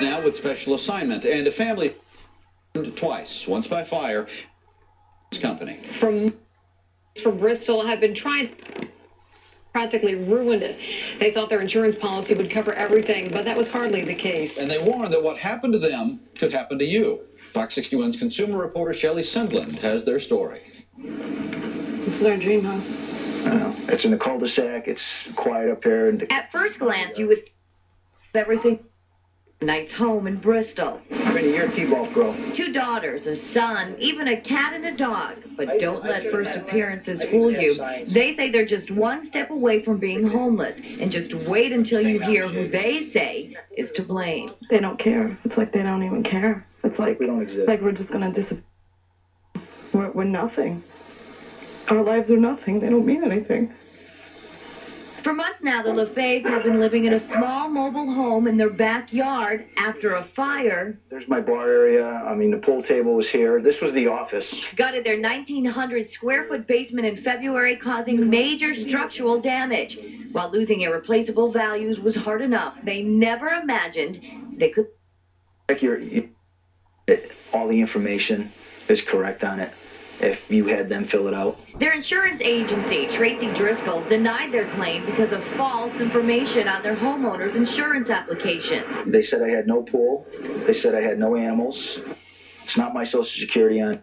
now with special assignment, and a family twice, once by fire. Company from Bristol have been trying, practically ruined it. They thought their insurance policy would cover everything, but that was hardly the case. And they warned that what happened to them could happen to you. Fox 61's consumer reporter Shelley Sindland has their story. This is our dream house. It's in the cul-de-sac. It's quiet up here. At first glance, you would everything. Nice home in Bristol. How many year T-ball pro? 2 daughters, a son, even a cat and a dog. But don't let first appearances fool you. They say they're just one step away from being homeless. And just wait until you hear who they say is to blame. They don't care. It's like they don't even care. It's like we don't exist. Like we're just going to disappear. We're nothing. Our lives are nothing. They don't mean anything. For months now, the LaFaves have been living in a small mobile home in their backyard after a fire. There's my bar area. I mean, the pool table was here. This was the office. Gutted their 1,900 square foot basement in February, causing major structural damage. While losing irreplaceable values was hard enough, they never imagined they could. All the information is correct on it. If you had them fill it out. Their insurance agency, Tracy Driscoll, denied their claim because of false information on their homeowner's insurance application. They said I had no pool. They said I had no animals. It's not my Social Security on.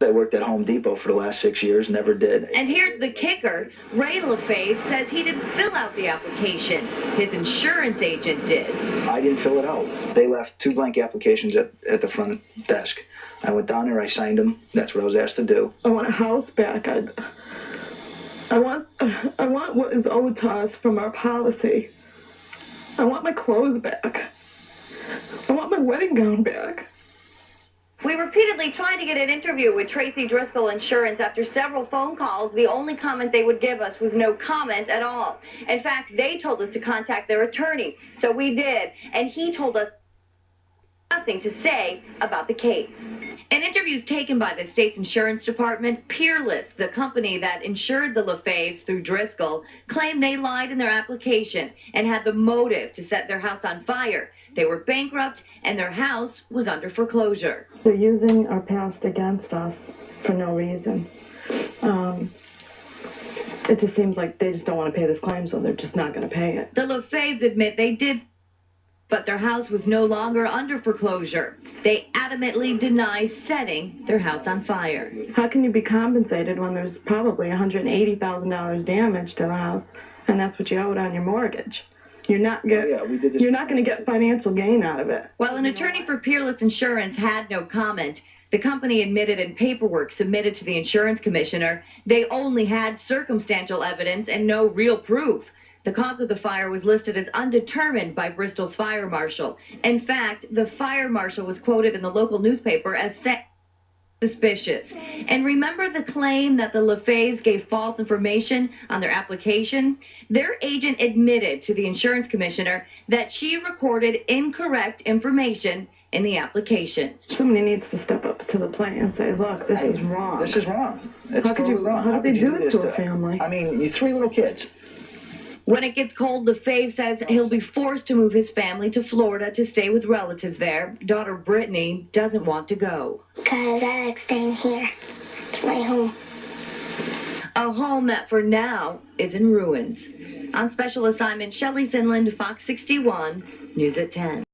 I worked at Home Depot for the last 6 years, never did. And here's the kicker. Ray LaFave says he didn't fill out the application. His insurance agent did. I didn't fill it out. They left 2 blank applications at the front desk. I went down there, I signed them. That's what I was asked to do. I want a house back. I want what is owed to us from our policy. I want my clothes back. I want my wedding gown back. We repeatedly tried to get an interview with Tracy Driscoll Insurance. After several phone calls, the only comment they would give us was no comment at all. In fact, they told us to contact their attorney, so we did, and he told us nothing to say about the case. In interviews taken by the state's insurance department, Peerless, the company that insured the LaFaves through Driscoll, claimed they lied in their application and had the motive to set their house on fire. They were bankrupt and their house was under foreclosure. They're using our past against us for no reason. It just seems like they just don't want to pay this claim, so they're just not going to pay it. The LaFaves admit they did, but their house was no longer under foreclosure. They adamantly deny setting their house on fire. How can you be compensated when there's probably $180,000 damage to the house, and that's what you owed on your mortgage? You're not going to get financial gain out of it. While an attorney for Peerless Insurance had no comment, the company admitted in paperwork submitted to the insurance commissioner they only had circumstantial evidence and no real proof. The cause of the fire was listed as undetermined by Bristol's fire marshal. In fact, the fire marshal was quoted in the local newspaper as suspicious. And remember the claim that the LaFaves gave false information on their application? Their agent admitted to the insurance commissioner that she recorded incorrect information in the application. Somebody needs to step up to the plate and say, look, this is wrong. This is wrong. It's totally wrong. How did they do this to a family? I mean, you 3 little kids. When it gets cold, LaFave says he'll be forced to move his family to Florida to stay with relatives there. Daughter Brittany doesn't want to go. Because I like staying here. It's my home. A home that for now is in ruins. On special assignment, Shelley Sindland, Fox 61, News at 10.